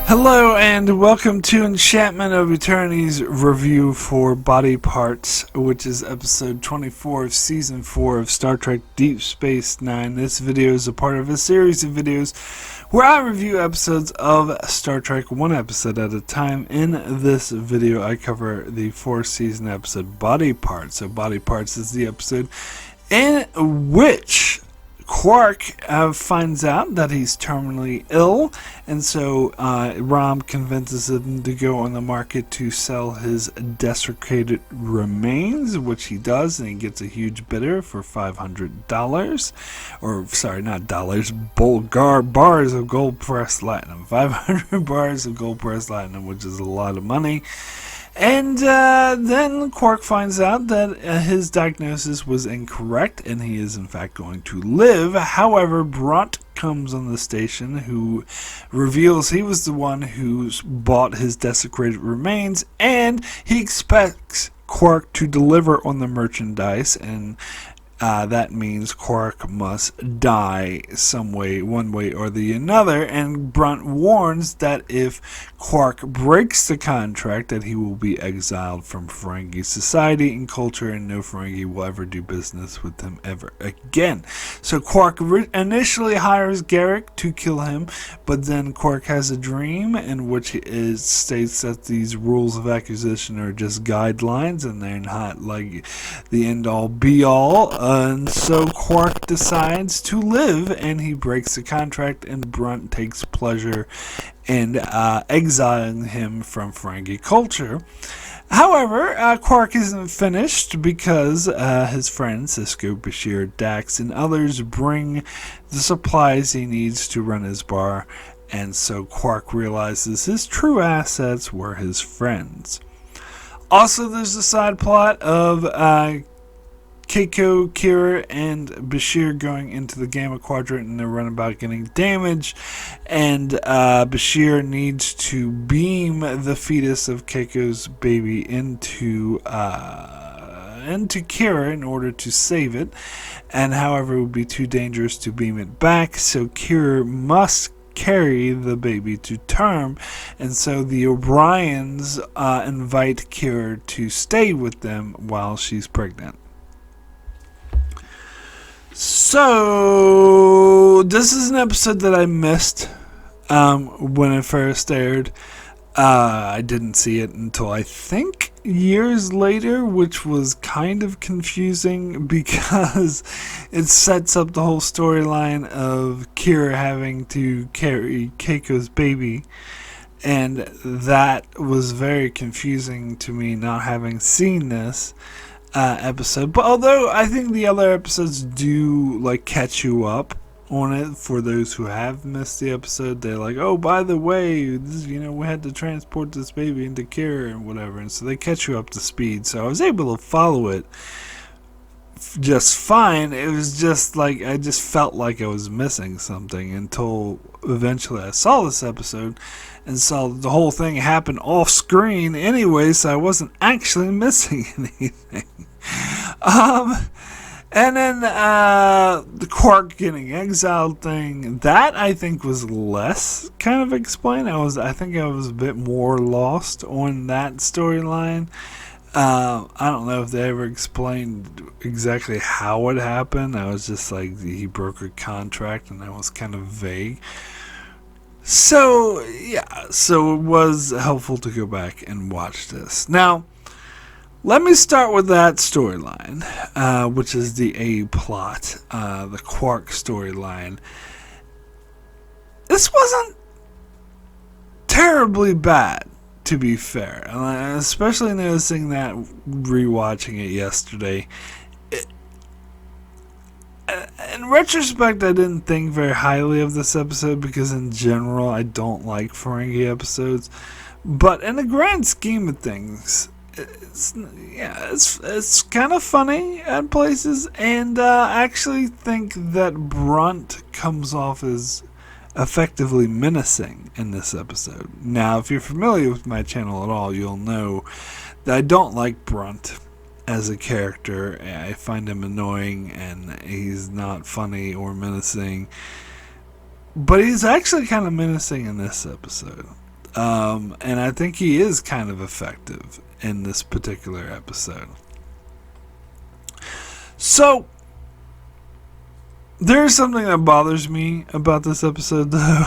Hello and welcome to Enchantment of Eternity's review for Body Parts, which is episode 24 of season 4 of Star Trek Deep Space Nine. This video is a part of a series of videos where I review episodes of Star Trek one episode at a time. In this video I cover the 4th season episode Body Parts. So Body Parts is the episode in which Quark finds out that he's terminally ill, and so Rom convinces him to go on the market to sell his desiccated remains, which he does, and he gets a huge bidder for $500, or sorry, not dollars, bars of gold-pressed platinum, 500 bars of gold-pressed platinum, which is a lot of money. And then Quark finds out that his diagnosis was incorrect and he is in fact going to live. However, Brunt comes on the station, who reveals he was the one who bought his desecrated remains, and he expects Quark to deliver on the merchandise, and that means Quark must die some way, one way or the another, and Brunt warns that if Quark breaks the contract, that he will be exiled from Ferengi society and culture, and no Ferengi will ever do business with him ever again. So Quark initially hires Garak to kill him, but then Quark has a dream in which it states that these rules of acquisition are just guidelines and they're not like the end-all be-all. And so Quark decides to live, and he breaks the contract, and Brunt takes pleasure in exiling him from Ferengi culture. However, Quark isn't finished because his friends, Sisko, Bashir, Dax, and others bring the supplies he needs to run his bar, and so Quark realizes his true assets were his friends. Also, there's the side plot of Keiko, Kira, and Bashir going into the Gamma Quadrant, and they're running about getting damaged, and Bashir needs to beam the fetus of Keiko's baby into Kira in order to save it, and however it would be too dangerous to beam it back, so Kira must carry the baby to term, and so the O'Briens invite Kira to stay with them while she's pregnant. So, this is an episode that I missed when it first aired. I didn't see it until I think years later, which was kind of confusing because it sets up the whole storyline of Kira having to carry Keiko's baby. And that was very confusing to me, not having seen this episode. But although I think the other episodes do like catch you up on it for those who have missed the episode, they're like, oh, by the way, this, we had to transport this baby into Kira and whatever, and so they catch you up to speed. So I was able to follow it just fine. It was just like I just felt like I was missing something until eventually I saw this episode and saw the whole thing happen off screen anyway, so I wasn't actually missing anything. And then the Quark getting exiled thing, that I think was less kind of explained. I think I was a bit more lost on that storyline. I don't know if they ever explained exactly how it happened. I was just like, he broke a contract, and that was kind of vague. So, yeah, so it was helpful to go back and watch this. Now, let me start with that storyline, which is the A-plot, the Quark storyline. This wasn't terribly bad, to be fair, and especially noticing that rewatching it yesterday. In retrospect, I didn't think very highly of this episode because in general I don't like Ferengi episodes, but in the grand scheme of things, it's kind of funny at places, and I actually think that Brunt comes off as effectively menacing in this episode. Now, if you're familiar with my channel at all, you'll know that I don't like Brunt as a character. I find him annoying, and he's not funny or menacing. But he's actually kind of menacing in this episode. And I think he is kind of effective in this particular episode. So, there's something that bothers me about this episode, though.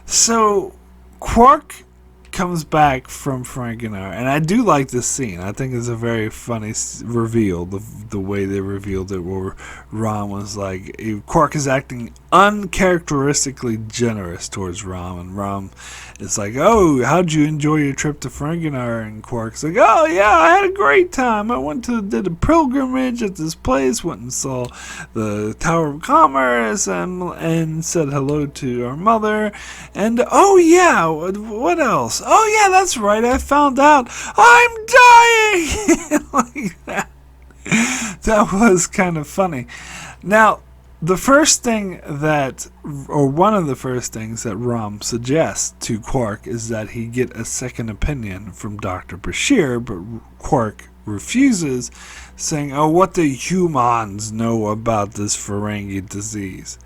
So, Quark comes back from Ferengi, and I do like this scene. I think it's a very funny reveal, the way they revealed it, where Rom was like, Quark is acting uncharacteristically generous towards Rom, and Rom is like, oh, how'd you enjoy your trip to Ferengi? And Quark's like, oh yeah, I had a great time. I did a pilgrimage at this place, went and saw the Tower of Commerce, and said hello to our mother, and oh yeah, what else? Oh yeah, that's right, I found out I'm dying! Like that. That was kind of funny. Now, the first thing that, or one of the first things that Rom suggests to Quark is that he get a second opinion from Dr. Bashir, but Quark refuses, saying, oh, what do humans know about this Ferengi disease?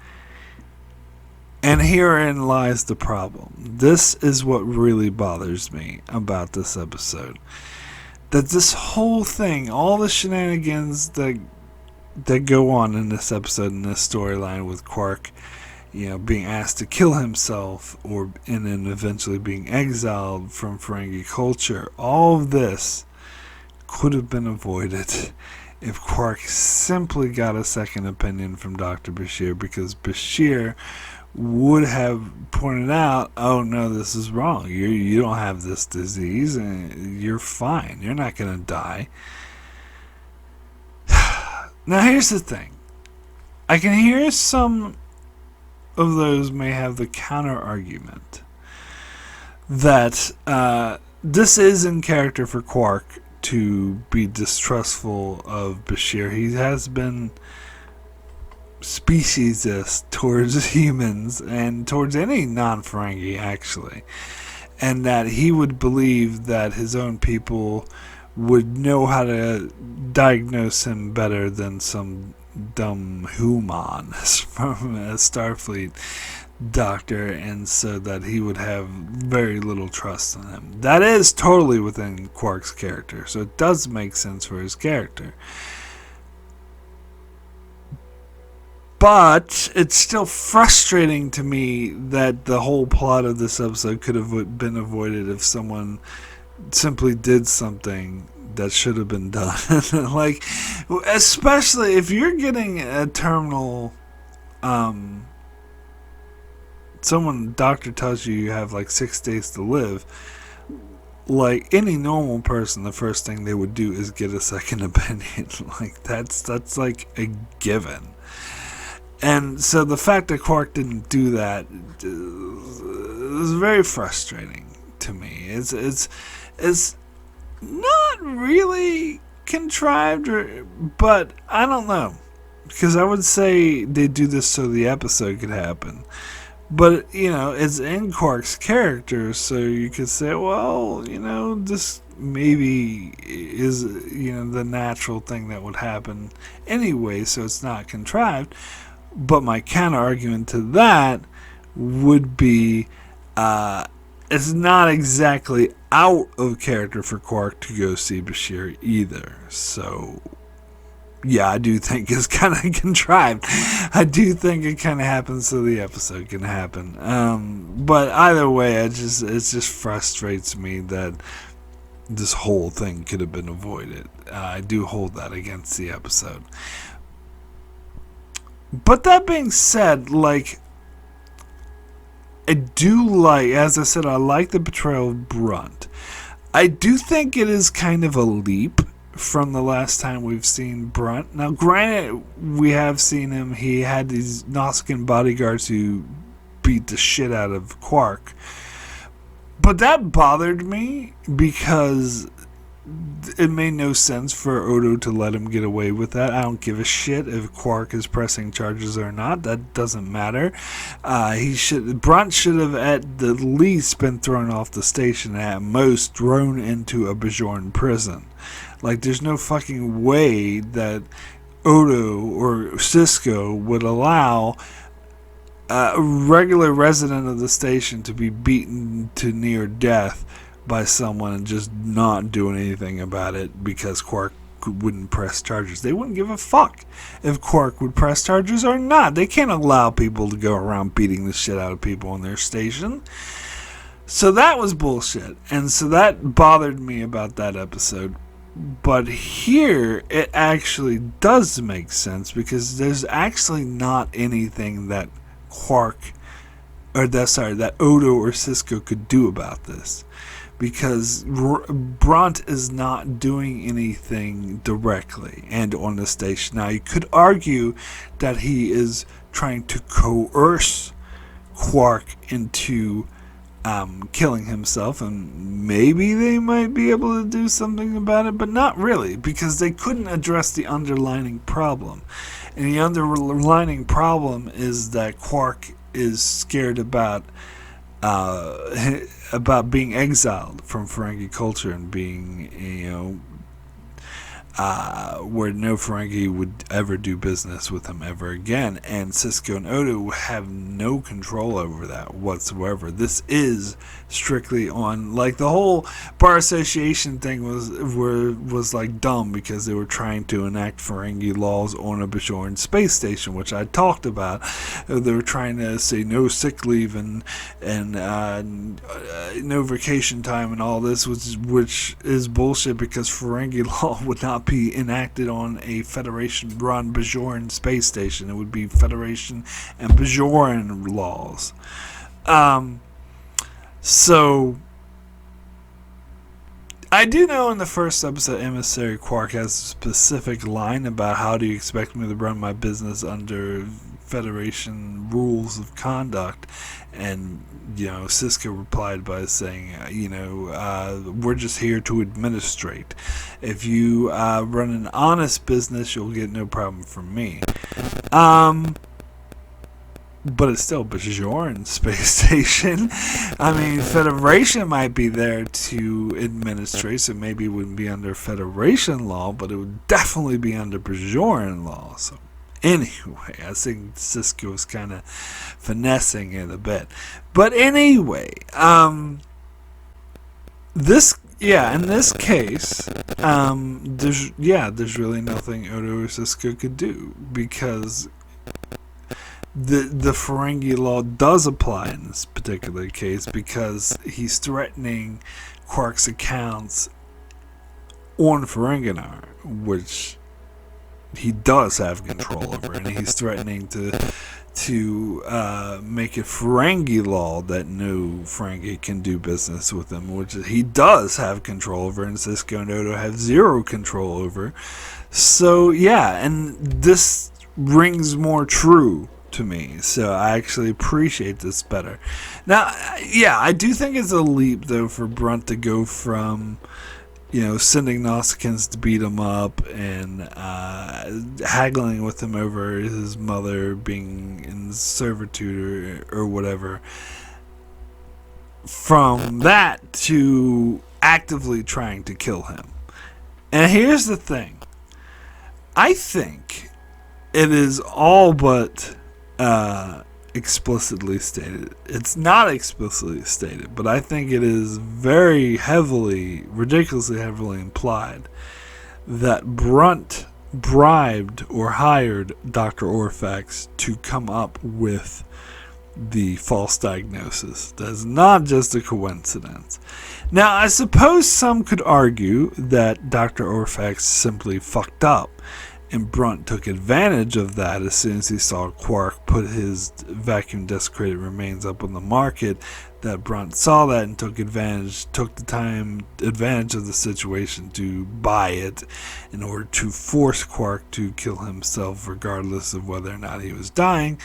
And herein lies the problem. This is what really bothers me about this episode. That this whole thing, all the shenanigans that go on in this episode, in this storyline with Quark, being asked to kill himself, and then eventually being exiled from Ferengi culture, all of this could have been avoided if Quark simply got a second opinion from Dr. Bashir, because Bashir would have pointed out, oh no, this is wrong. You don't have this disease, and you're fine. You're not going to die. Now here's the thing. I can hear some of those may have the counter argument that this is in character for Quark to be distrustful of Bashir. He has been speciesist towards humans and towards any non-Ferengi, actually, and that he would believe that his own people would know how to diagnose him better than some dumb human from a Starfleet doctor, and so that he would have very little trust in him. That is totally within Quark's character, so it does make sense for his character. But it's still frustrating to me that the whole plot of this episode could have been avoided if someone simply did something that should have been done. Like, especially if you're getting a terminal, doctor tells you have like 6 days to live. Like any normal person, the first thing they would do is get a second opinion. Like that's like a given. And so the fact that Quark didn't do that is very frustrating to me. It's not really contrived, but I don't know. Because I would say they do this so the episode could happen. But, it's in Quark's character, so you could say, well, this maybe is, the natural thing that would happen anyway, so it's not contrived. But my counter argument to that would be it's not exactly out of character for Quark to go see Bashir either. So, yeah, I do think it's kind of contrived. I do think it kind of happens so the episode can happen. But either way, it just frustrates me that this whole thing could have been avoided. I do hold that against the episode. But that being said, I do as I said, I like the portrayal of Brunt. I do think it is kind of a leap from the last time we've seen Brunt. Now, granted, we have seen him. He had these Nausicaan bodyguards who beat the shit out of Quark. But that bothered me because it made no sense for Odo to let him get away with that. I don't give a shit if Quark is pressing charges or not. That doesn't matter. Brunt should have at the least been thrown off the station, and at most thrown into a Bajoran prison. There's no fucking way that Odo or Cisco would allow a regular resident of the station to be beaten to near death by someone and just not doing anything about it because Quark wouldn't press charges. They wouldn't give a fuck if Quark would press charges or not. They can't allow people to go around beating the shit out of people on their station. So that was bullshit. And so that bothered me about that episode. But here, it actually does make sense because there's actually not anything that that Odo or Sisko could do about this. Because Brunt is not doing anything directly and on the station. Now, you could argue that he is trying to coerce Quark into killing himself, and maybe they might be able to do something about it, but not really, because they couldn't address the underlying problem. And the underlying problem is that Quark is scared about being exiled from Ferengi culture and being, where no Ferengi would ever do business with him ever again. And Sisko and Odo have no control over that whatsoever. This is strictly on, like, the whole bar association thing was like dumb because they were trying to enact Ferengi laws on a Bajoran space station, which I talked about. They were trying to say no sick leave and no vacation time and all this, which is bullshit because Ferengi law would not be enacted on a Federation-run Bajoran space station. It would be Federation and Bajoran laws. So I do know in the first episode, Emissary Quark has a specific line about how do you expect me to run my business under Federation rules of conduct, and Sisko replied by saying, we're just here to administrate. If you run an honest business, you'll get no problem from me. But it's still Bajoran space station. I mean, Federation might be there to administrate, so maybe it wouldn't be under Federation law, but it would definitely be under Bajoran law. So anyway, I think Sisko is kind of finessing it a bit. But anyway, in this case, there's really nothing Odo or Sisko could do because the Ferengi law does apply in this particular case because he's threatening Quark's accounts on Ferenginar, which he does have control over, and he's threatening to make it Ferengi law that no Ferengi can do business with him, which he does have control over, and Sisko and Odo have zero control over. So yeah, and this rings more true to me, so I actually appreciate this better. Now, yeah, I do think it's a leap though for Brunt to go from sending Nausicaans to beat him up and haggling with him over his mother being in servitude or whatever, from that to actively trying to kill him. And here's the thing. I think it is all but explicitly stated. It's not explicitly stated, but I think it is very ridiculously heavily implied that Brunt bribed or hired Dr. Orphax to come up with the false diagnosis. That's not just a coincidence. Now, I suppose some could argue that Dr. Orphax simply fucked up, and Brunt took advantage of that as soon as he saw Quark put his vacuum desecrated remains up on the market. That Brunt saw that and took advantage of the situation to buy it in order to force Quark to kill himself regardless of whether or not he was dying.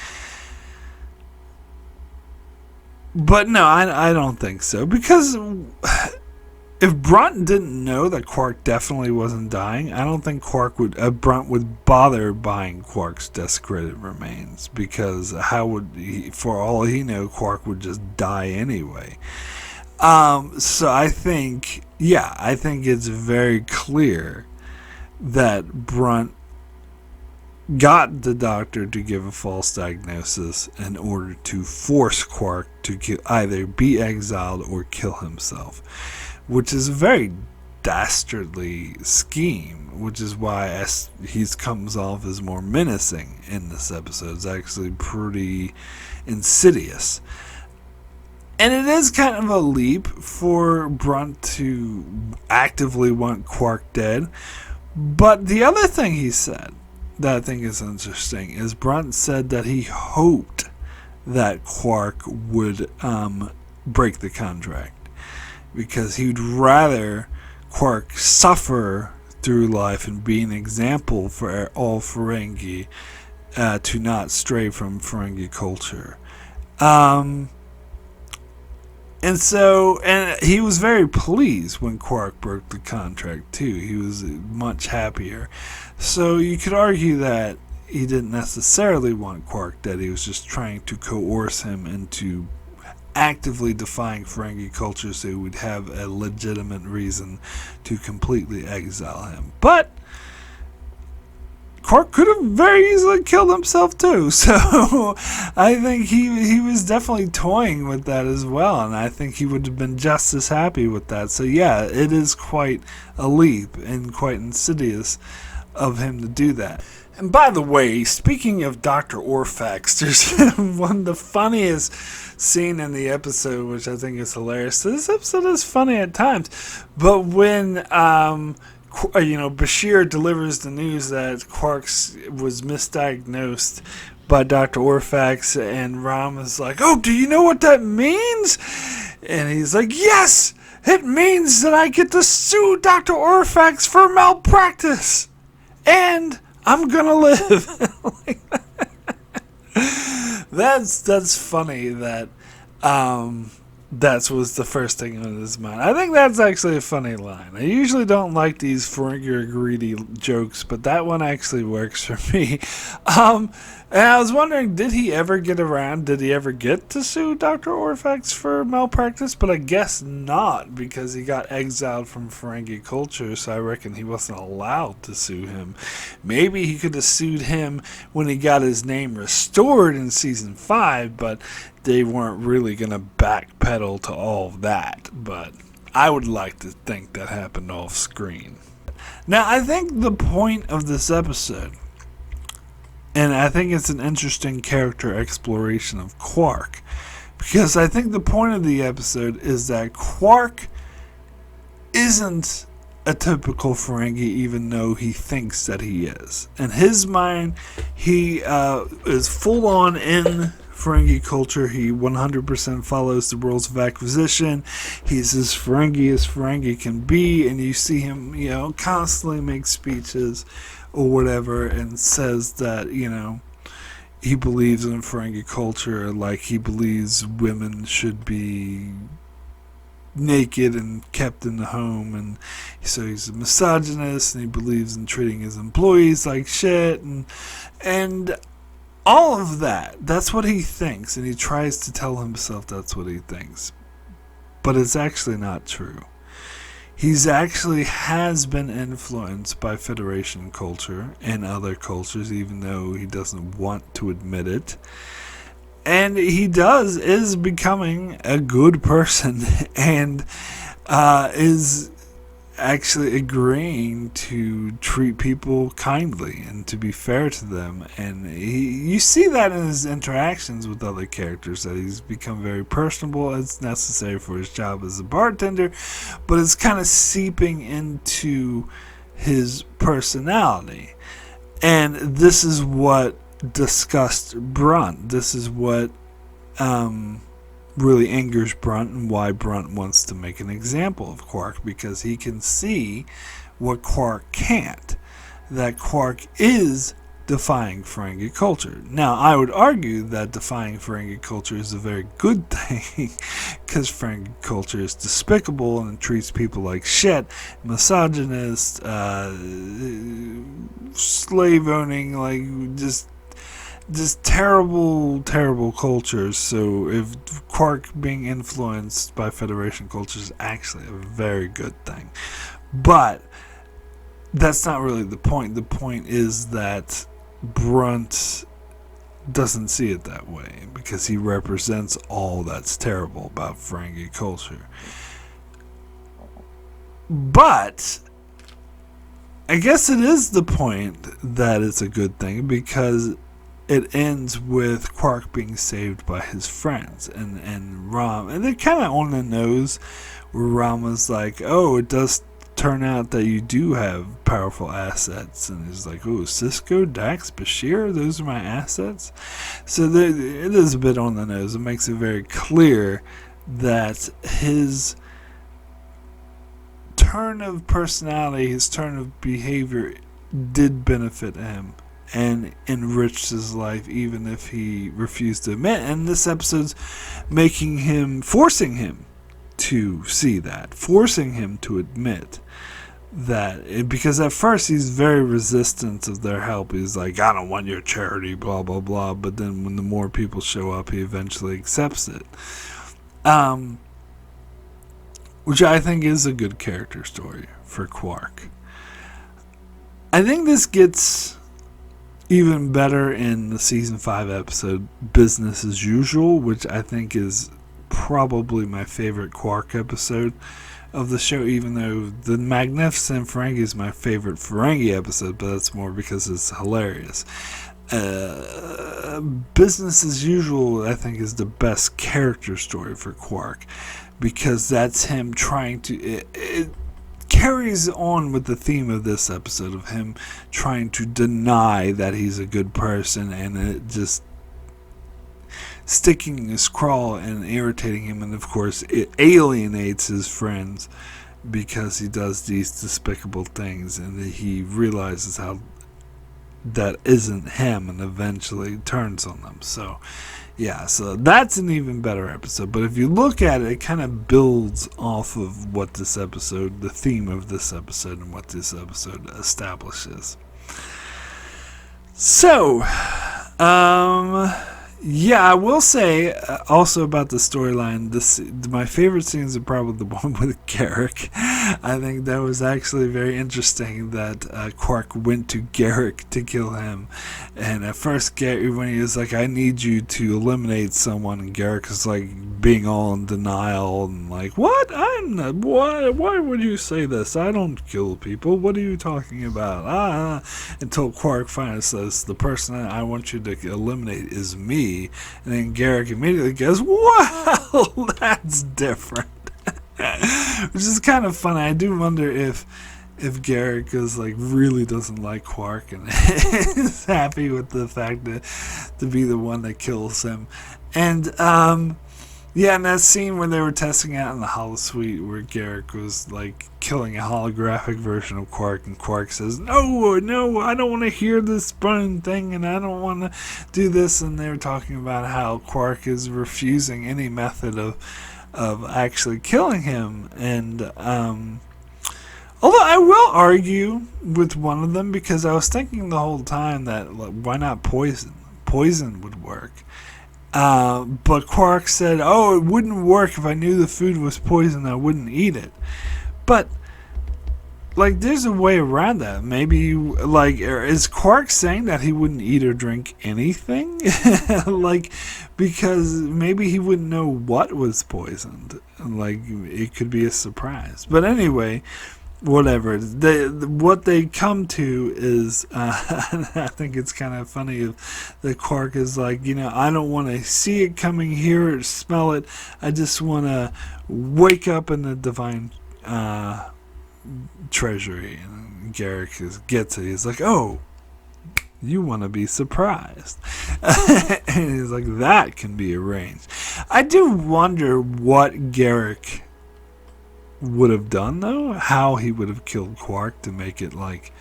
But no, I don't think so, because if Brunt didn't know that Quark definitely wasn't dying, I don't think Brunt would bother buying Quark's desecrated remains, because how would he, for all he knew, Quark would just die anyway. So I think it's very clear that Brunt got the doctor to give a false diagnosis in order to force Quark to either be exiled or kill himself, which is a very dastardly scheme, which is why he comes off as more menacing in this episode. It's actually pretty insidious. And it is kind of a leap for Brunt to actively want Quark dead. But the other thing he said that I think is interesting is Brunt said that he hoped that Quark would break the contract, because he'd rather Quark suffer through life and be an example for all Ferengi to not stray from Ferengi culture. And he was very pleased when Quark broke the contract too. He was much happier. So you could argue that he didn't necessarily want Quark dead. He was just trying to coerce him into actively defying Ferengi culture so he would have a legitimate reason to completely exile him. But Quark could have very easily killed himself too, so I think he was definitely toying with that as well, and I think he would have been just as happy with that. So yeah, it is quite a leap and quite insidious of him to do that. And by the way, speaking of Dr. Orphax, there's one of the funniest scene in the episode, which I think is hilarious. So this episode is funny at times, but when Bashir delivers the news that Quark was misdiagnosed by Dr. Orphax, and Ram is like, "Oh, do you know what that means?" And he's like, "Yes, it means that I get to sue Dr. Orphax for malpractice, and I'm gonna live." That's funny that that was the first thing on his mind. I think that's actually a funny line. I usually don't like these Ferengi greedy jokes, but that one actually works for me. And I was wondering, did he ever get to sue Dr. Orphax for malpractice? But I guess not, because he got exiled from Ferengi culture, so I reckon he wasn't allowed to sue him. Maybe he could have sued him when he got his name restored in Season 5, but they weren't really going to backpedal to all of that. But I would like to think that happened off screen. Now, I think the point of this episode, and I think it's an interesting character exploration of Quark, because I think the point of the episode is that Quark isn't a typical Ferengi, even though he thinks that he is. In his mind, he is full on in Ferengi culture. He 100% follows the rules of acquisition. He's as Ferengi can be, and you see him, constantly make speeches or whatever, and says that, he believes in Ferengi culture, like he believes women should be naked and kept in the home, and so he's a misogynist, and he believes in treating his employees like shit, and all of that. That's what he thinks, and he tries to tell himself that's what he thinks, but it's actually not true. He's actually has been influenced by Federation culture and other cultures, even though he doesn't want to admit it. And he is becoming a good person, and is actually agreeing to treat people kindly and to be fair to them. And you see that in his interactions with other characters, that he's become very personable. It's necessary for his job as a bartender, but it's kind of seeping into his personality. And this is what disgusts Brunt. This is what really angers Brunt, and why Brunt wants to make an example of Quark, because he can see what Quark can't, that Quark is defying Ferengi culture. Now, I would argue that defying Ferengi culture is a very good thing, because Ferengi culture is despicable and treats people like shit, misogynist, slave owning, like just terrible cultures. So if Quark being influenced by Federation culture is actually a very good thing, but that's not really the point. The point is that Brunt doesn't see it that way because he represents all that's terrible about Ferengi culture. But I guess it is the point that it's a good thing because it ends with Quark being saved by his friends and Ram, and they're kind of on the nose where Rama's like, oh, it does turn out that you do have powerful assets, and he's like, oh, Cisco, Dax, Bashir, those are my assets. So it is a bit on the nose. It makes it very clear that his turn of personality, his turn of behavior did benefit him and enriched his life, even if he refused to admit. And this episode's forcing him to see that, forcing him to admit that, because at first he's very resistant of their help. He's like, I don't want your charity, blah blah blah. But then when the more people show up, he eventually accepts it, which I think is a good character story for Quark. I think this gets even better in the season 5 episode Business as Usual, which I think is probably my favorite Quark episode of the show, even though the Magnificent Ferengi is my favorite Ferengi episode, but that's more because it's hilarious. Business as Usual, I think, is the best character story for Quark, because that's him trying to... It carries on with the theme of this episode of him trying to deny that he's a good person, and it just sticking his craw and irritating him, and of course it alienates his friends because he does these despicable things, and he realizes how that isn't him and eventually turns on them. So yeah, so that's an even better episode. But if you look at it, it kind of builds off of what this episode, the theme of this episode, and what this episode establishes. So yeah, I will say also about the storyline, my favorite scenes are probably the one with Garak. I think that was actually very interesting that Quark went to Garak to kill him. And at first, when he was like, I need you to eliminate someone, and Garak is like being all in denial and like, what? I'm not, why would you say this? I don't kill people. What are you talking about? Until Quark finally says, the person I want you to eliminate is me. And then Garak immediately goes, well, that's different. Which is kind of funny. I do wonder if Garak is like really doesn't like Quark and is happy with the fact that to be the one that kills him. And yeah, in that scene when they were testing out in the holosuite where Garak was like killing a holographic version of Quark, and Quark says, no, I don't want to hear this burning thing, and I don't want to do this. And they were talking about how Quark is refusing any method of actually killing him. And although I will argue with one of them, because I was thinking the whole time that why not poison? Poison would work. But Quark said, oh, it wouldn't work if I knew the food was poison, I wouldn't eat it. But, like, there's a way around that. Maybe, is Quark saying that he wouldn't eat or drink anything? Like, because maybe he wouldn't know what was poisoned. Like, it could be a surprise. But anyway, whatever. What they come to is, I think it's kind of funny that Quark is like, I don't want to see it coming, hear it, smell it. I just want to wake up in the divine treasury. And Garak gets it. He's like, oh, you want to be surprised. And he's like, that can be arranged. I do wonder what Garak would have done, though, how he would have killed Quark to make it like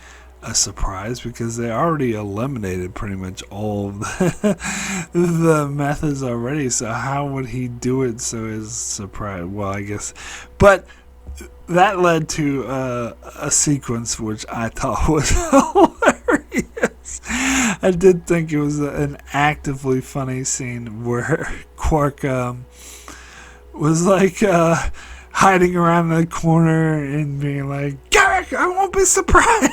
a surprise, because they already eliminated pretty much all of the methods already. So how would he do it so as surprise? Well, I guess, but that led to a sequence which I thought was hilarious. I did think it was an actively funny scene where Quark was like hiding around the corner and being like, Garak, I won't be surprised.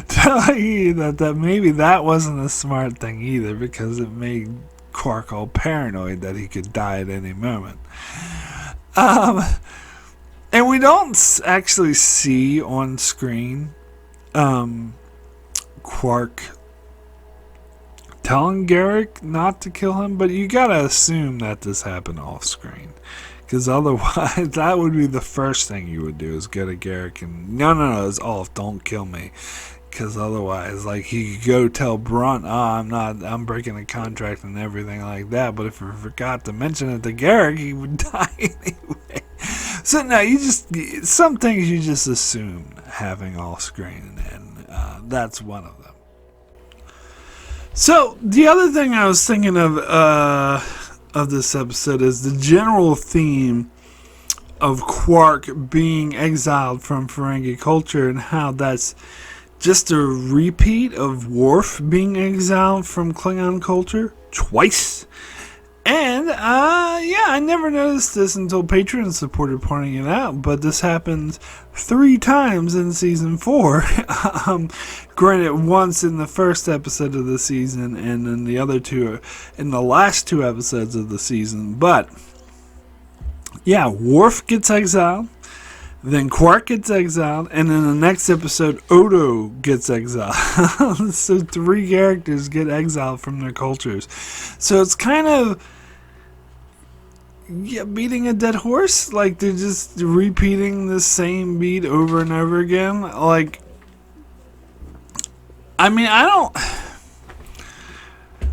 telling you that maybe that wasn't a smart thing either, because it made Quark all paranoid that he could die at any moment. And we don't actually see on screen Quark telling Garak not to kill him, but you gotta assume that this happened off screen, because otherwise that would be the first thing you would do, is go to Garak and no, it's off, don't kill me. Because otherwise, like, he could go tell Brunt, I'm breaking a contract and everything like that, but if he forgot to mention it to Garak, he would die anyway. So no, some things you just assume having off screen, and that's one of them. So the other thing I was thinking of this episode is the general theme of Quark being exiled from Ferengi culture, and how that's just a repeat of Worf being exiled from Klingon culture twice. And I never noticed this until Patreon supported pointing it out, but this happened 3 times in season 4. Granted, once in the first episode of the season, and then the other 2 in the last 2 episodes of the season. But yeah, Worf gets exiled, then Quark gets exiled, and in the next episode, Odo gets exiled. So 3 characters get exiled from their cultures. So it's kind of beating a dead horse. Like, they're just repeating the same beat over and over again. Like, I mean, I don't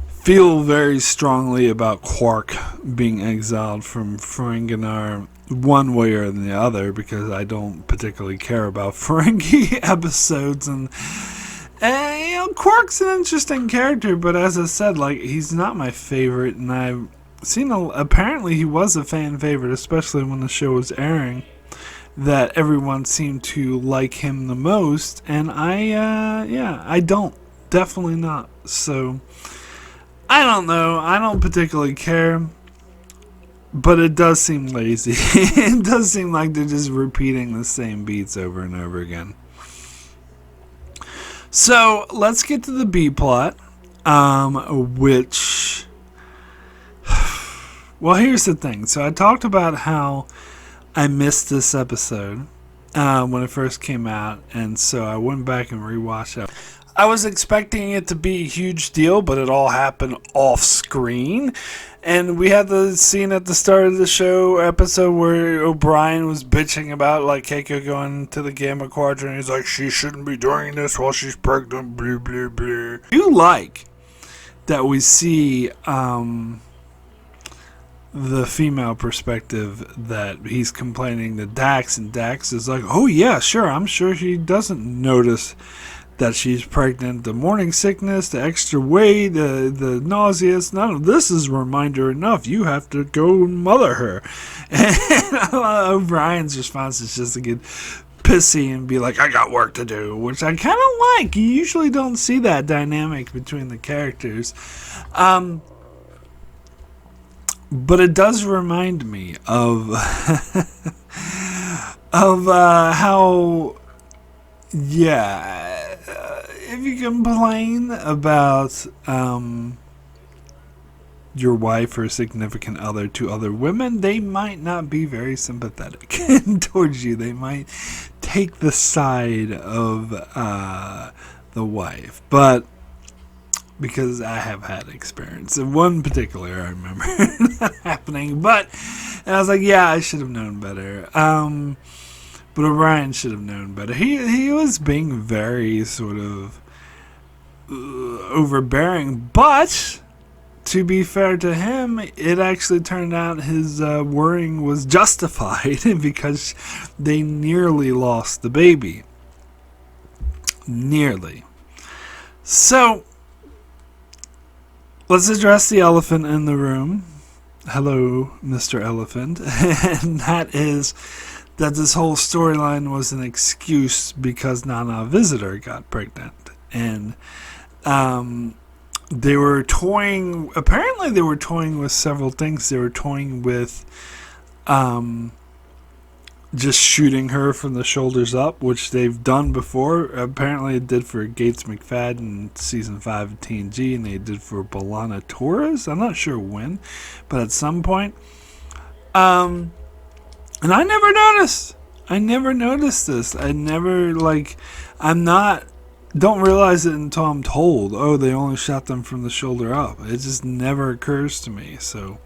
feel very strongly about Quark being exiled from Ferengi one way or the other, because I don't particularly care about Ferengi episodes, and Quark's an interesting character, but as I said, like, he's not my favorite, and I've seen apparently he was a fan favorite, especially when the show was airing, that everyone seemed to like him the most, and I don't, definitely not. So I don't know, I don't particularly care. But it does seem lazy. It does seem like they're just repeating the same beats over and over again. So let's get to the B plot, which, well, here's the thing. So I talked about how I missed this episode when it first came out, and so I went back and rewatched it. I was expecting it to be a huge deal, but it all happened off screen. And we had the scene at the start of the show episode where O'Brien was bitching about, like, Keiko going to the Gamma Quadrant. He's like, she shouldn't be doing this while she's pregnant, blah, blah, blah. You like that we see the female perspective, that he's complaining to Dax, and Dax is like, oh yeah, sure, I'm sure she doesn't notice that she's pregnant. The morning sickness, the extra weight, the nauseous, none of this is reminder enough. You have to go and mother her. And O'Brien's response is just to get pissy and be like, I got work to do, which I kind of like. You usually don't see that dynamic between the characters. But it does remind me of how, yeah, if you complain about your wife or significant other to other women, they might not be very sympathetic towards you. They might take the side of the wife. But because I have had experience, in one particular I remember that happening, and I was like, yeah, I should have known better. But O'Brien should have known better. He was being very sort of overbearing, but to be fair to him, it actually turned out his worrying was justified because they nearly lost the baby. Nearly. So let's address the elephant in the room. Hello, Mr. Elephant. And that is that this whole storyline was an excuse because Nana Visitor got pregnant. And they were toying, apparently they were toying with several things. They were toying with just shooting her from the shoulders up, which they've done before. Apparently it did for Gates McFadden in Season 5 of TNG, and they did for B'Elanna Torres. I'm not sure when, but at some point. And I never noticed. I never noticed this. I never, don't realize it until I'm told, oh, they only shot them from the shoulder up. It just never occurs to me. So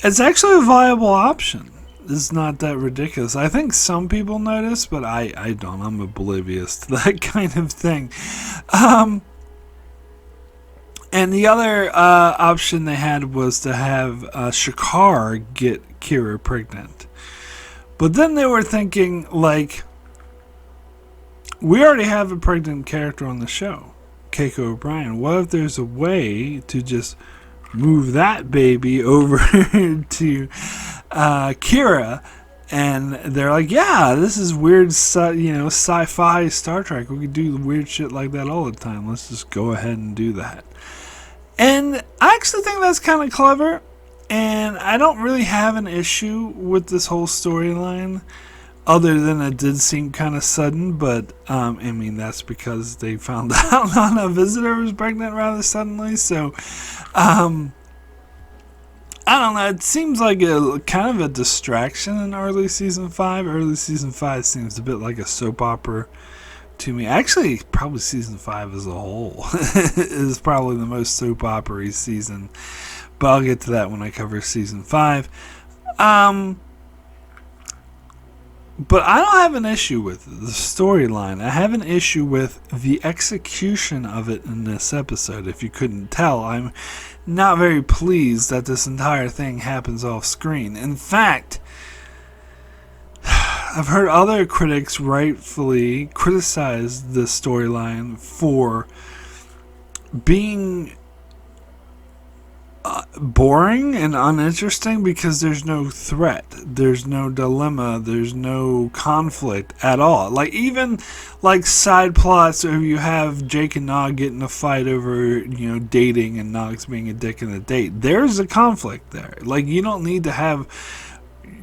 it's actually a viable option. It's not that ridiculous. I think some people notice, but I don't. I'm oblivious to that kind of thing. And the other option they had was to have Shakar get Kira pregnant. But then they were thinking, like, we already have a pregnant character on the show, Keiko O'Brien. What if there's a way to just move that baby over to Kira? And they're like, yeah, this is weird, sci-fi Star Trek. We could do weird shit like that all the time. Let's just go ahead and do that. And I actually think that's kind of clever. And I don't really have an issue with this whole storyline, other than it did seem kind of sudden. But, that's because they found out Anna Visitor was pregnant rather suddenly. So, I don't know. It seems like a kind of a distraction in early Season 5. Early Season 5 seems a bit like a soap opera to me. Actually, probably Season 5 as a whole is probably the most soap opera-y season. But I'll get to that when I cover Season 5. But I don't have an issue with the storyline. I have an issue with the execution of it in this episode. If you couldn't tell, I'm not very pleased that this entire thing happens off screen. In fact, I've heard other critics rightfully criticize the storyline for being boring and uninteresting because there's no threat, there's no dilemma, there's no conflict at all. Like, even like side plots where you have Jake and Nog getting a fight over, dating, and Nog's being a dick in a date, there's a conflict there. Like, you don't need to have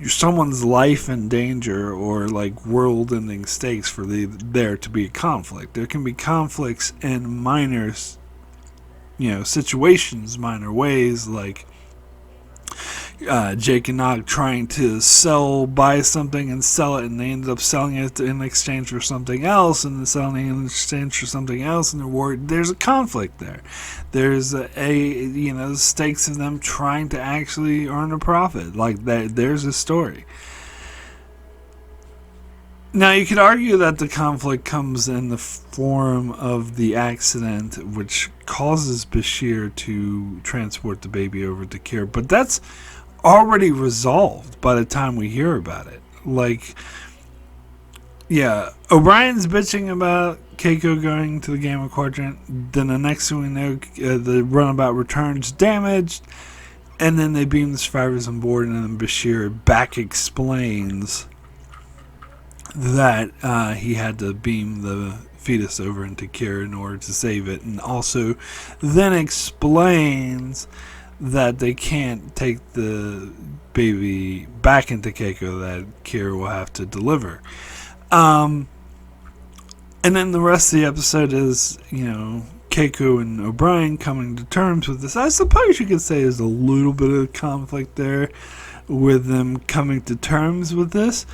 someone's life in danger or like world-ending stakes for there to be a conflict. There can be conflicts in minor situations, minor ways, like Jake and Nog trying to buy something and sell it, and they ended up selling it in exchange for something else, and then selling it in exchange for something else, and there's a conflict there. There's the stakes of them trying to actually earn a profit. Like, there's a story. Now, you could argue that the conflict comes in the form of the accident which causes Bashir to transport the baby over to Kira, but that's already resolved by the time we hear about it. Like, yeah, O'Brien's bitching about Keiko going to the Gamma Quadrant, then the next thing we know, the runabout returns damaged, and then they beam the survivors on board, and then Bashir back explains that he had to beam the fetus over into Kira in order to save it, and also then explains that they can't take the baby back into Keiko, that Kira will have to deliver. And then the rest of the episode is, Keiko and O'Brien coming to terms with this. I suppose you could say there's a little bit of conflict there with them coming to terms with this.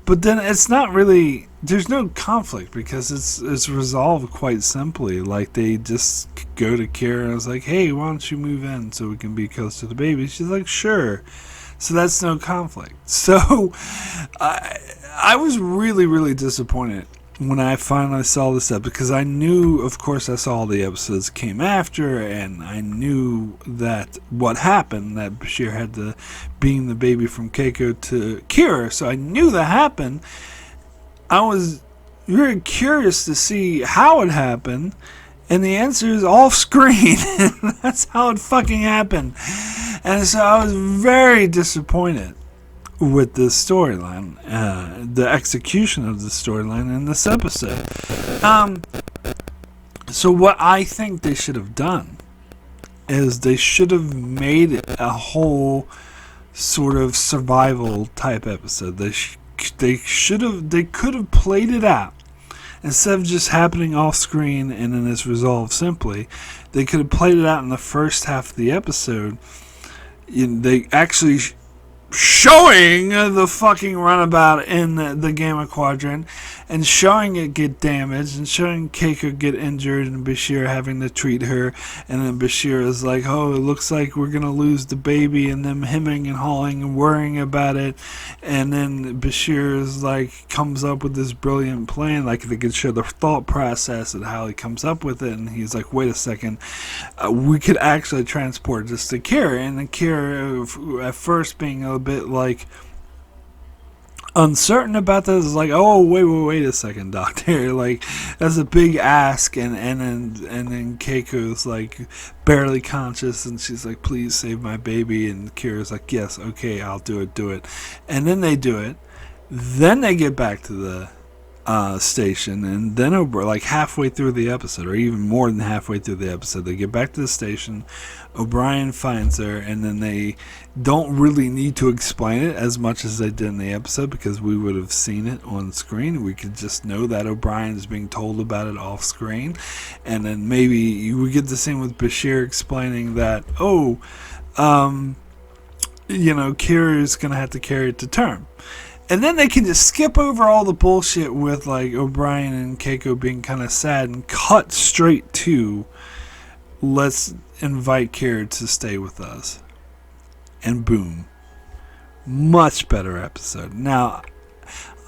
But then it's not really, there's no conflict because it's resolved quite simply. Like, they just go to Kira and it's like, hey, why don't you move in so we can be close to the baby? She's like, sure. So that's no conflict. So I was really, really disappointed when I finally saw this episode, because I knew, of course, I saw the episodes came after, and I knew that what happened, that Bashir had to beam the baby from Keiko to Kira, so I knew that happened. I was very curious to see how it happened, and the answer is off screen. That's how it fucking happened. And so I was very disappointed with this storyline, the execution of the storyline in this episode. So what I think they should have done is they should have made it a whole sort of survival type episode. They they could have played it out. Instead of just happening off screen and then it's resolved simply, they could have played it out in the first half of the episode. They actually showing the fucking runabout in the Gamma Quadrant and showing it get damaged and showing Keiko get injured and Bashir having to treat her, and then Bashir is like, oh, it looks like we're gonna lose the baby, and them hemming and hawing and worrying about it, and then Bashir is like comes up with this brilliant plan, like they could show the thought process and how he comes up with it, and he's like, wait a second, we could actually transport this to Kira, and then Kira at first being a bit like uncertain about this is like, oh, wait a second, doctor, like that's a big ask, and then Keiko's like barely conscious and she's like, please save my baby, and Kira's like, yes, okay, I'll do it, and then they do it. Then they get back to the station, and then like halfway through the episode, or even more than halfway through the episode, they get back to the station. O'Brien finds her, and then they don't really need to explain it as much as they did in the episode, because we would have seen it on screen. We could just know that O'Brien is being told about it off screen, and then maybe we get the scene with Bashir explaining that, Kira is gonna have to carry it to term. And then they can just skip over all the bullshit with like O'Brien and Keiko being kind of sad and cut straight to, let's invite Kira to stay with us. And boom. Much better episode. Now,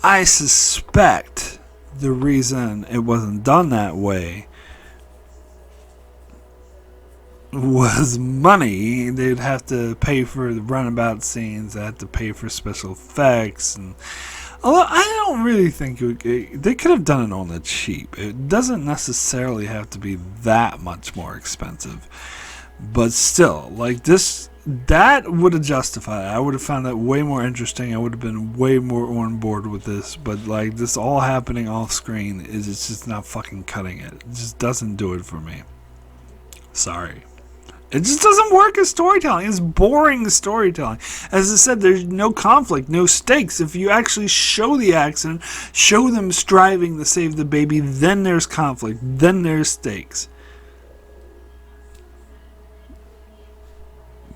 I suspect the reason it wasn't done that way was money. They'd have to pay for the runabout scenes. They had to pay for special effects, and although I don't really think they could have done it on the cheap. It doesn't necessarily have to be that much more expensive, but still, like that would have justified it. I would have found that way more interesting. I would have been way more on board with this, but like this all happening off screen it's just not fucking cutting it. It just doesn't do it for me. Sorry. It just doesn't work as storytelling. It's boring storytelling. As I said, there's no conflict, no stakes. If you actually show the accident, show them striving to save the baby, then there's conflict, then there's stakes.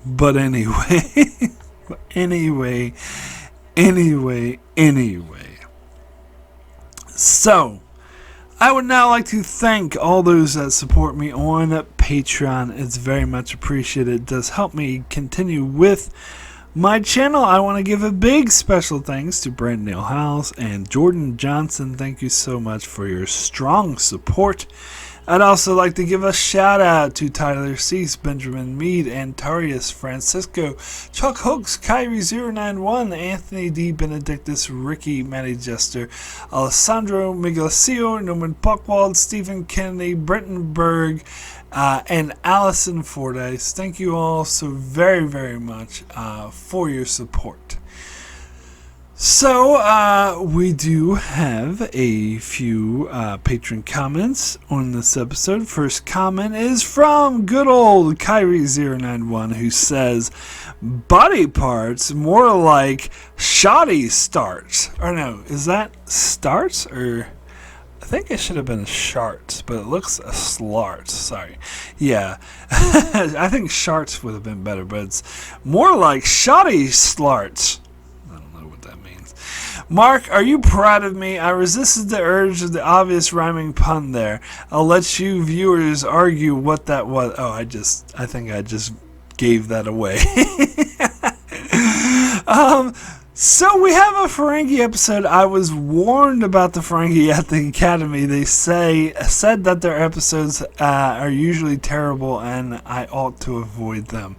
But anyway, anyway. So, I would now like to thank all those that support me on Patreon. It's very much appreciated. It does help me continue with my channel. I want to give a big special thanks to Brandon House and Jordan Johnson. Thank you so much for your strong support. I'd also like to give a shout out to Tyler Cease, Benjamin Mead, Antarius, Francisco, Chuck Hooks, Kyrie091, Anthony D. Benedictus, Ricky Matty Jester, Alessandro Miglasio, Norman Buckwald, Stephen Kennedy, Brenton Berg, and Allison Fordyce. Thank you all so very, very much for your support. So, we do have a few patron comments on this episode. First comment is from good old Kyrie091, who says, body parts more like shoddy starts. Or no, is that starts? Or I think it should have been sharts, but it looks a slarts. Sorry. Yeah, I think sharts would have been better, but it's more like shoddy slarts. Mark, are you proud of me? I resisted the urge of the obvious rhyming pun there. I'll let you viewers argue what that was. Oh, I think I just gave that away. So we have a Ferengi episode. I was warned about the Ferengi at the Academy. They said that their episodes are usually terrible and I ought to avoid them.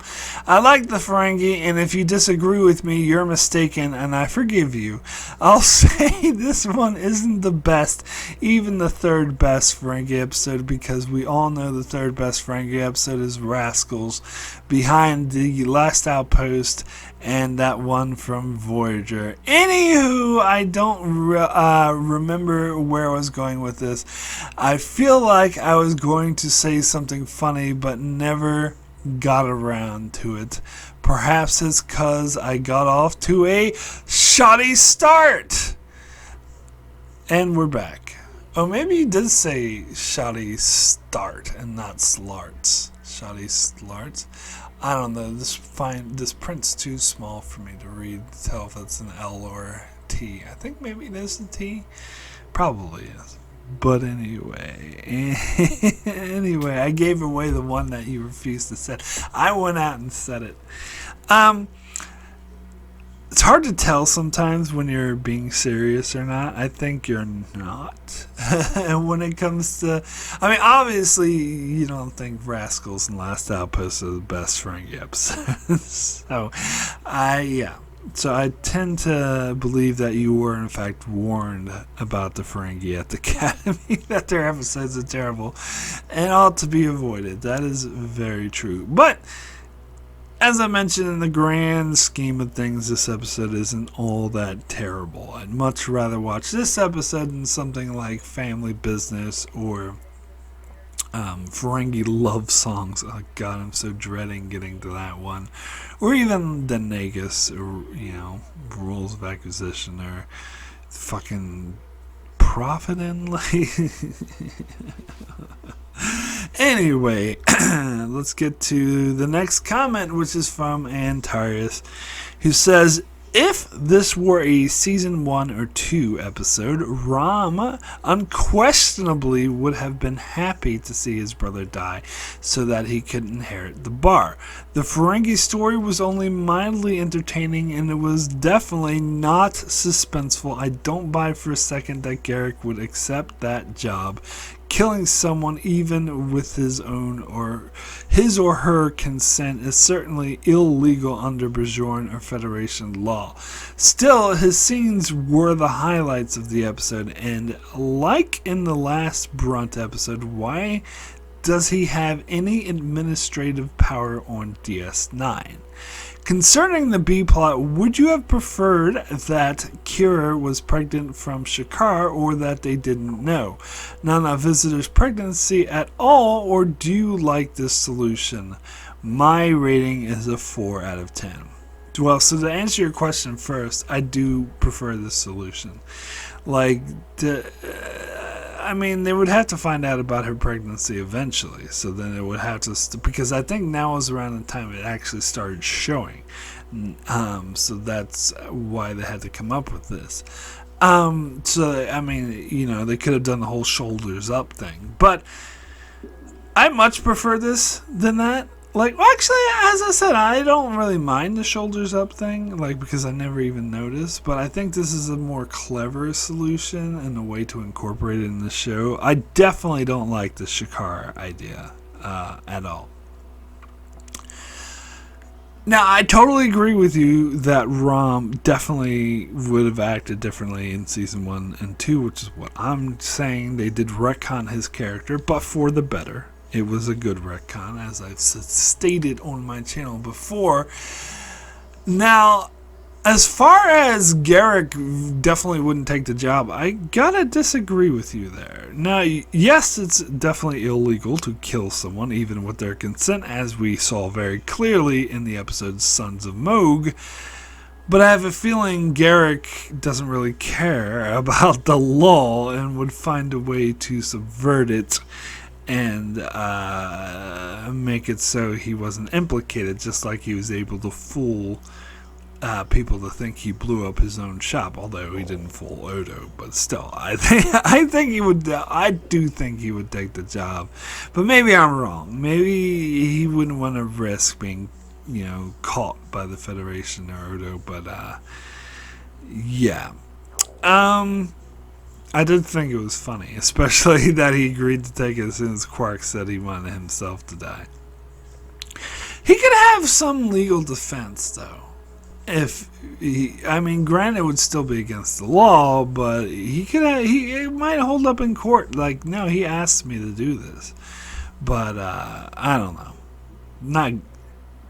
I like the Ferengi, and if you disagree with me, you're mistaken, and I forgive you. I'll say this one isn't the best, even the third best Ferengi episode, because we all know the third best Ferengi episode is Rascals, behind the Last Outpost and that one from Voyager. Anywho, I don't remember where I was going with this. I feel like I was going to say something funny, but never got around to it. Perhaps it's because I got off to a shoddy start. And we're back. Oh, maybe he did say shoddy start and not slarts. Shoddy slarts. I don't know. This print's too small for me to read to tell if it's an L or T. I think maybe it is a T. Probably is. But anyway, I gave away the one that you refused to say. I went out and said it. It's hard to tell sometimes when you're being serious or not. I think you're not. And when it comes to, I mean, obviously you don't think Rascals and Last Outpost are the best Ferengi episodes. So I tend to believe that you were in fact warned about the Ferengi at the Academy, that their episodes are terrible and ought to be avoided. That is very true. But as I mentioned, in the grand scheme of things, this episode isn't all that terrible. I'd much rather watch this episode than something like Family Business or Ferengi love songs. Oh God, I'm so dreading getting to that one. Or even the Nagus, or Rules of Acquisition, or fucking Profit and Anyway, let's get to the next comment, which is from Antarius, who says, if this were a season 1 or 2 episode, Ram unquestionably would have been happy to see his brother die so that he could inherit the bar. The Ferengi story was only mildly entertaining, and it was definitely not suspenseful. I don't buy for a second that Garak would accept that job. Killing someone even with his or her consent is certainly illegal under Bajoran or Federation law. Still, his scenes were the highlights of the episode, and like in the last Brunt episode, why does he have any administrative power on DS9? Concerning the B-plot, would you have preferred that Kira was pregnant from Shakar, or that they didn't know Nana Visitor's pregnancy at all, or do you like this solution? My rating is a 4 out of 10. Well, so to answer your question first, I do prefer this solution. They would have to find out about her pregnancy eventually, so then it would have to, because I think now is around the time it actually started showing. So that's why they had to come up with this. They could have done the whole shoulders up thing, but I much prefer this than that. Actually, as I said, I don't really mind the shoulders up thing, because I never even noticed, but I think this is a more clever solution and a way to incorporate it in the show. I definitely don't like the Shakar idea at all. Now, I totally agree with you that Ram definitely would have acted differently in season 1 and 2, which is what I'm saying. They did retcon his character, but for the better. It was a good retcon, as I've stated on my channel before. Now, as far as Garak definitely wouldn't take the job, I gotta disagree with you there. Now, yes, it's definitely illegal to kill someone, even with their consent, as we saw very clearly in the episode Sons of Moog. But I have a feeling Garak doesn't really care about the law and would find a way to subvert it and make it so he wasn't implicated, just like he was able to fool people to think he blew up his own shop, although he didn't fool Odo. But still, I think he would. I do think he would take the job, but maybe I'm wrong. Maybe he wouldn't want to risk being, caught by the Federation or Odo. But yeah. I did think it was funny, especially that he agreed to take it as soon as Quark said he wanted himself to die. He could have some legal defense, though. Granted, it would still be against the law, but he might hold up in court. No, he asked me to do this. But, I don't know.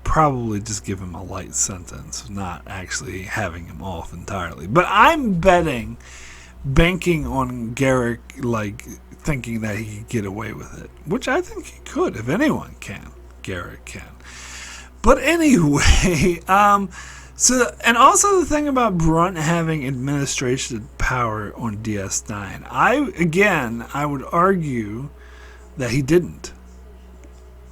Probably just give him a light sentence, not actually having him off entirely. But I'm banking on Garak, thinking that he could get away with it, which I think he could. If anyone can, Garak can. But anyway, and also the thing about Brunt having administration power on DS9. I would argue that he didn't.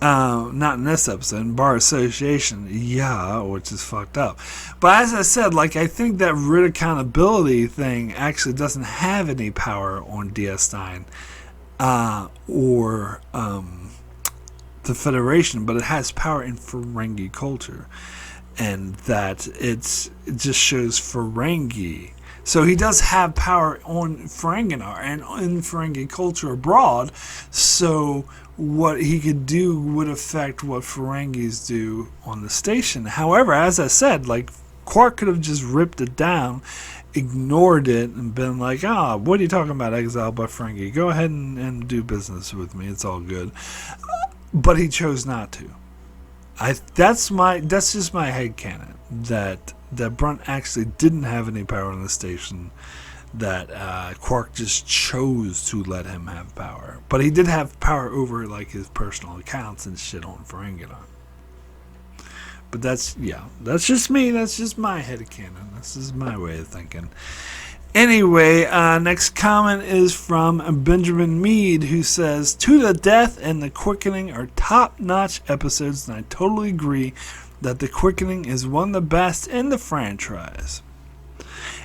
Not in this episode. In bar association, yeah, which is fucked up. But as I said, like, I think that root accountability thing actually doesn't have any power on DS9 or the Federation, but it has power in Ferengi culture, and that it just shows Ferengi. So he does have power on Ferenginar and in Ferengi culture abroad. So what he could do would affect what Ferengis do on the station. However, as I said, like, Quark could have just ripped it down, ignored it, and been like, what are you talking about, exile by Ferengi? Go ahead and do business with me. It's all good. But he chose not to. That's just my headcanon, that Brunt actually didn't have any power on the station, that Quark just chose to let him have power. But he did have power over, like, his personal accounts and shit on Ferengi. But that's just me. That's just my headcanon. This is my way of thinking. Anyway, next comment is from Benjamin Mead, who says, To the Death and The Quickening are top-notch episodes, and I totally agree that The Quickening is one of the best in the franchise.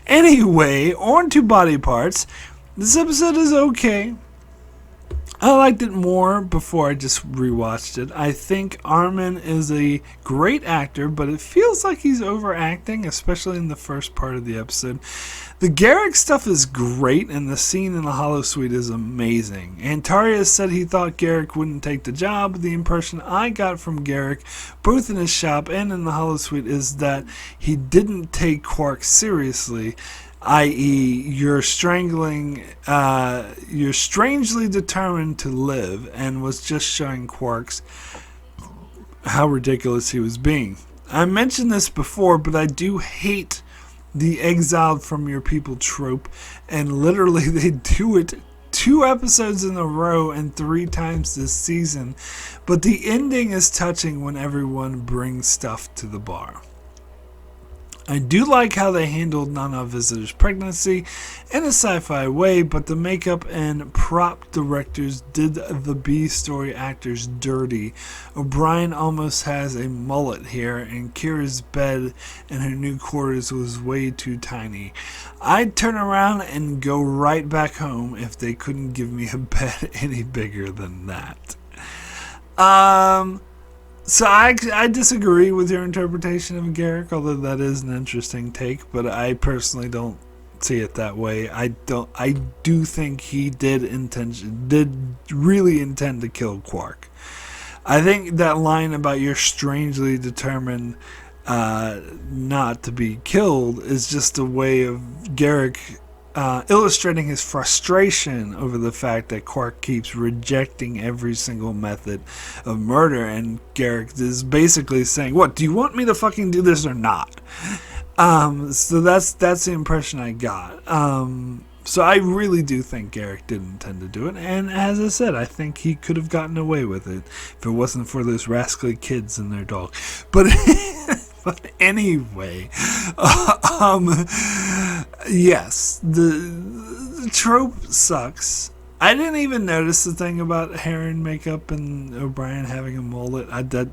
Anyway, on to Body Parts. This episode is okay. I liked it more before I just rewatched it. I think Armin is a great actor, but it feels like he's overacting, especially in the first part of the episode. The Garak stuff is great, and the scene in the holosuite is amazing. Antares said he thought Garak wouldn't take the job. The impression I got from Garak, both in his shop and in the holosuite, is that he didn't take Quark seriously, i.e., you're strangely determined to live, and was just showing Quark's how ridiculous he was being. I mentioned this before, but I do hate the exiled from your people trope, and literally they do it 2 episodes in a row and 3 times this season, but the ending is touching when everyone brings stuff to the bar. I do like how they handled Nana Visitor's pregnancy in a sci-fi way, but the makeup and prop directors did the B-story actors dirty. O'Brien almost has a mullet here, and Kira's bed in her new quarters was way too tiny. I'd turn around and go right back home if they couldn't give me a bed any bigger than that. So I disagree with your interpretation of Garak, although that is an interesting take, but I personally don't see it that way. I do think he did really intend to kill Quark. I think that line about you're strangely determined not to be killed is just a way of Garak illustrating his frustration over the fact that Quark keeps rejecting every single method of murder, and Garak is basically saying, what, do you want me to fucking do this or not? So that's the impression I got. So I really do think Garak did intend to do it, and as I said, I think he could have gotten away with it if it wasn't for those rascally kids and their dog. But anyway, yes, the trope sucks. I didn't even notice the thing about hair and makeup and O'Brien having a mullet. I think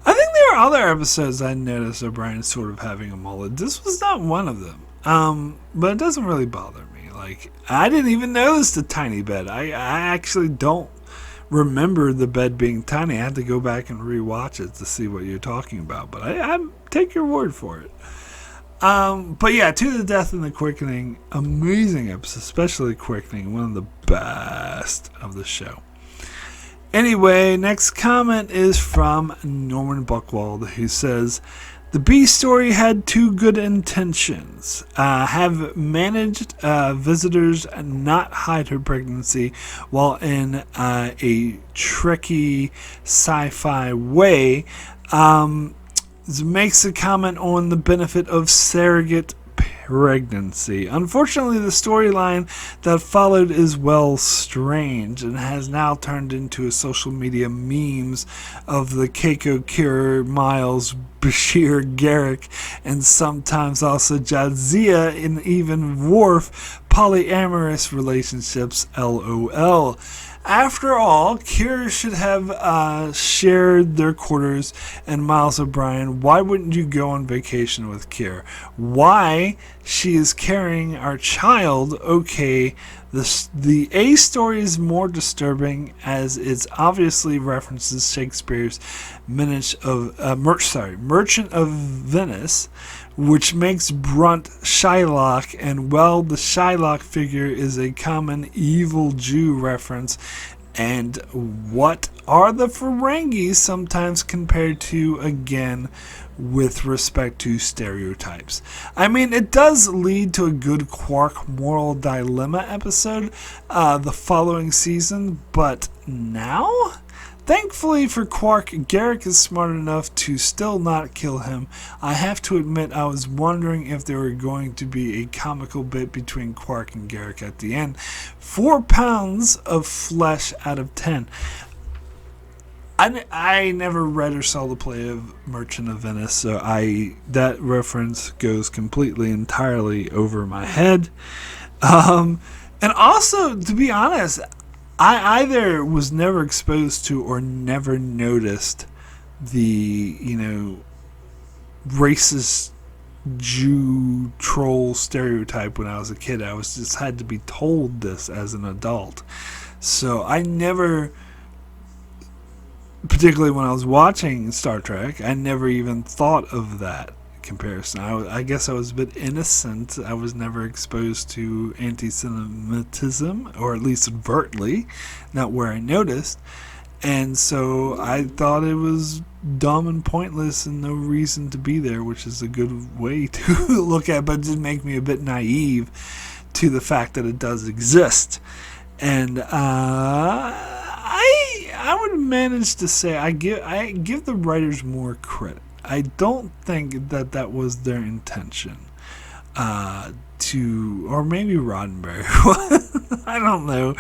there are other episodes I noticed O'Brien sort of having a mullet. This was not one of them. But it doesn't really bother me. Like, I didn't even notice the tiny bed. I actually don't remember the bed being tiny. I had to go back and rewatch it to see what you're talking about. But I take your word for it. But yeah, To the Death and the Quickening, amazing episode, especially Quickening, one of the best of the show. Anyway, next comment is from Norman Buckwald, who says, the B story had 2 good intentions. Have managed visitors not hide her pregnancy while in a tricky sci-fi way. Makes a comment on the benefit of surrogate pregnancy. Unfortunately, the storyline that followed is well strange and has now turned into a social media memes of the Keiko, Kira, Miles, Bashir, Garak, and sometimes also Jadzia and even Worf polyamorous relationships, LOL. After all, Kira should have shared their quarters and Miles O'Brien. Why wouldn't you go on vacation with Kira? Why she is carrying our child? Okay, the A story is more disturbing as it obviously references Shakespeare's Merchant of Venice, which makes Brunt Shylock, and well, the Shylock figure is a common evil Jew reference. And what are the Ferengi sometimes compared to, again, with respect to stereotypes? I mean, it does lead to a good Quark moral dilemma episode the following season, but now? Thankfully for Quark, Garak is smart enough to still not kill him. I have to admit, I was wondering if there were going to be a comical bit between Quark and Garak at the end. 4 pounds of flesh out of 10. I never read or saw the play of Merchant of Venice, so that reference goes completely, entirely over my head. And also, to be honest, I either was never exposed to or never noticed the, racist Jew troll stereotype when I was a kid. I was just had to be told this as an adult. So I never, particularly when I was watching Star Trek, I never even thought of that comparison. I guess I was a bit innocent. I was never exposed to anti-Semitism, or at least overtly, not where I noticed. And so I thought it was dumb and pointless and no reason to be there, which is a good way to look at it, but it did make me a bit naive to the fact that it does exist. And I would manage to say I give the writers more credit. I don't think that was their intention or maybe Roddenberry. I don't know.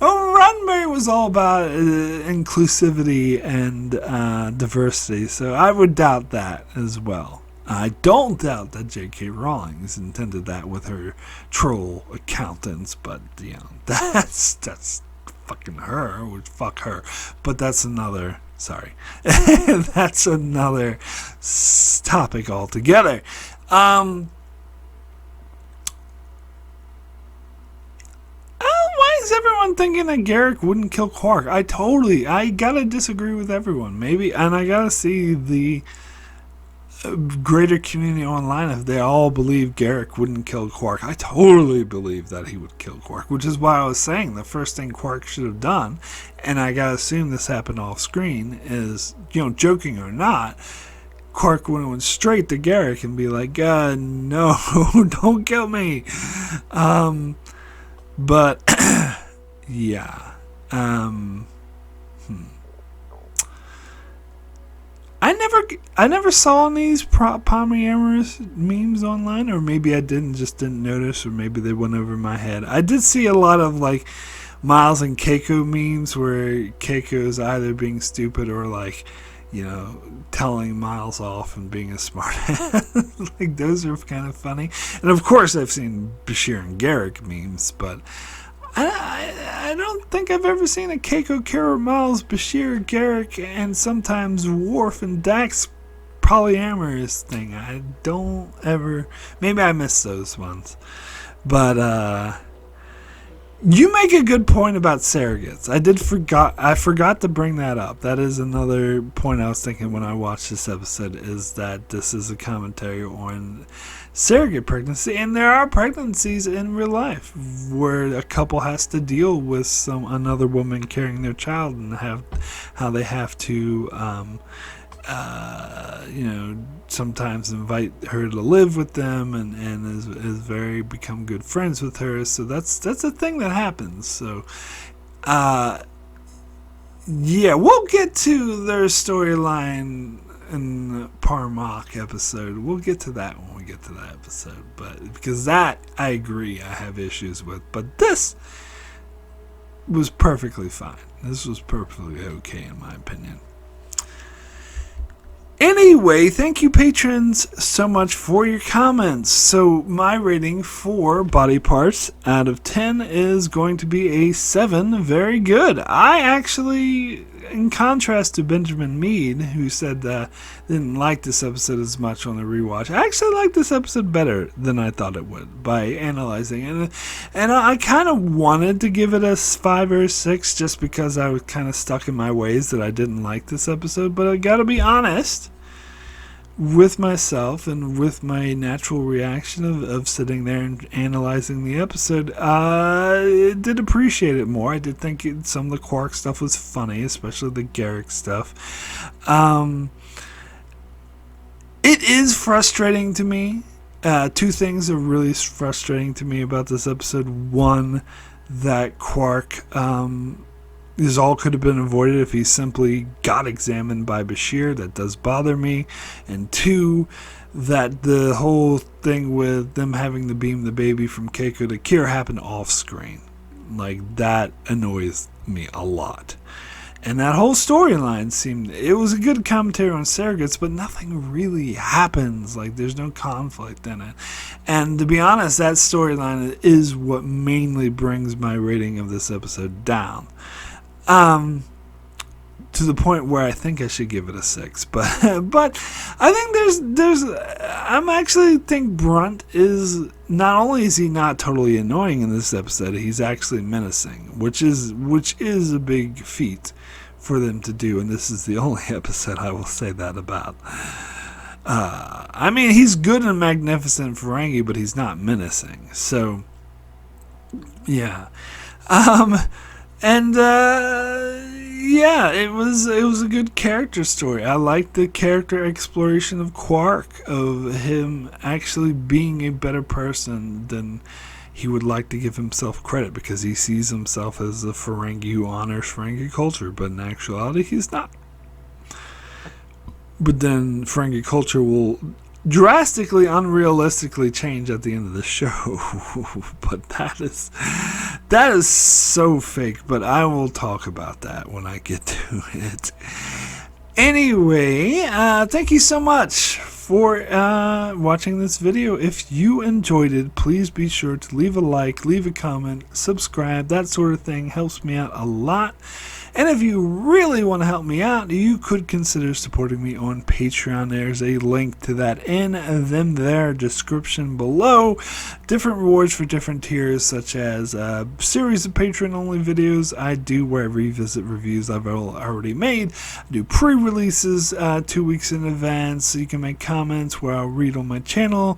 Oh, Roddenberry was all about inclusivity and diversity, so I would doubt that as well. I don't doubt that J.K. Rowling intended that with her troll accountants, but that's fucking her. Would fuck her, but that's another. Sorry, that's another topic altogether. Why is everyone thinking that Garak wouldn't kill Quark? I gotta disagree with everyone. Maybe, and I gotta see the greater community online if they all believe Garak wouldn't kill Quark. I totally believe that he would kill Quark, which is why I was saying the first thing Quark should have done, and I gotta assume this happened off screen, is, joking or not, Quark would have went straight to Garak and be like, no, don't kill me. But yeah. I never saw these polyamorous memes online, or maybe I just didn't notice, or maybe they went over my head. I did see a lot of like Miles and Keiko memes where Keiko is either being stupid or like, telling Miles off and being a smart ass. Like, those are kind of funny. And of course I've seen Bashir and Garak memes, but I don't think I've ever seen a Keiko, Kira, Miles, Bashir, Garak, and sometimes Worf and Dax polyamorous thing. I don't ever. Maybe I missed those ones, but you make a good point about surrogates. I forgot to bring that up. That is another point I was thinking when I watched this episode, is that this is a commentary on surrogate pregnancy, and there are pregnancies in real life where a couple has to deal with another woman carrying their child, and how they have to sometimes invite her to live with them, and is become good friends with her. So that's a thing that happens. So we'll get to their storyline in the Parmok episode. We'll get to that when we get to that episode. But because that, I agree, I have issues with. But this was perfectly fine. This was perfectly okay in my opinion. Anyway, thank you patrons so much for your comments. So my rating for Body Parts out of 10 is going to be a 7. Very good. I actually, in contrast to Benjamin Mead, who said didn't like this episode as much on the rewatch, I actually liked this episode better than I thought it would by analyzing it. And I kind of wanted to give it a 5 or a 6 just because I was kind of stuck in my ways that I didn't like this episode. But I gotta be honest with myself and with my natural reaction of sitting there and analyzing the episode, I did appreciate it more. I did think some of the Quark stuff was funny, especially the Garak stuff. It is frustrating to me. Two things are really frustrating to me about this episode. One, that Quark this all could have been avoided if he simply got examined by Bashir. That does bother me. And two, that the whole thing with them having to beam the baby from Keiko to Kira happened off screen. Like, that annoys me a lot. And that whole storyline it was a good commentary on surrogates, but nothing really happens. Like, there's no conflict in it. And to be honest, that storyline is what mainly brings my rating of this episode down. To the point where I think I should give it a 6, but I think I actually think Brunt is, not only is he not totally annoying in this episode, he's actually menacing, which is a big feat for them to do, and this is the only episode I will say that about. I mean, he's good and magnificent Ferengi, but he's not menacing. So, yeah. And yeah, it was a good character story. I liked the character exploration of Quark, of him actually being a better person than he would like to give himself credit, because he sees himself as a Ferengi who honors Ferengi culture, but in actuality he's not. But then Ferengi culture will drastically, unrealistically change at the end of the show. But that is so fake, but I will talk about that when I get to it. Anyway, thank you so much for watching this video. If you enjoyed it, please be sure to leave a like, leave a comment, subscribe. That sort of thing helps me out a lot. And if you really want to help me out, you could consider supporting me on Patreon. There's a link to that in the description below. Different rewards for different tiers, such as a series of Patreon-only videos I do where I revisit reviews I've already made. I do pre-releases 2 weeks in advance, so you can make comments where I'll read on my channel.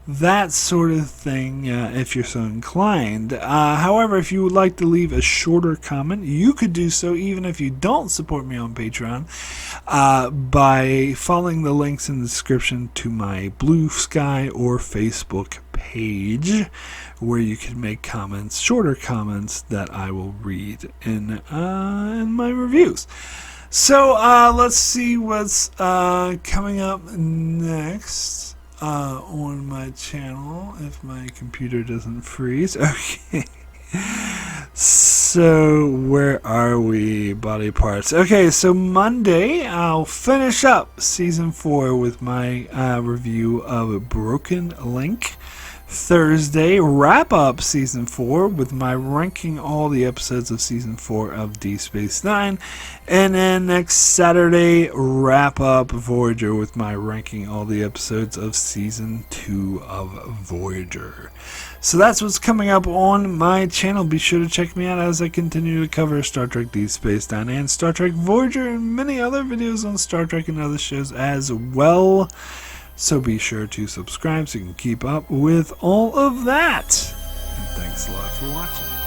That sort of thing, if you're so inclined. However, if you would like to leave a shorter comment, you could do so even if you don't support me on Patreon, by following the links in the description to my Blue Sky or Facebook page, where you can make comments, shorter comments that I will read in my reviews. So let's see what's coming up next on my channel, if my computer doesn't freeze. Okay. So where are we? Body parts. Okay, so Monday I'll finish up season 4 with my review of Broken Link. Thursday, wrap up season 4 with my ranking all the episodes of season 4 of DS9, and then next Saturday, wrap up Voyager with my ranking all the episodes of season 2 of Voyager. So that's what's coming up on my channel. Be sure to check me out as I continue to cover Star Trek Deep Space Nine and Star Trek Voyager, and many other videos on Star Trek and other shows as well. So be sure to subscribe so you can keep up with all of that. And thanks a lot for watching.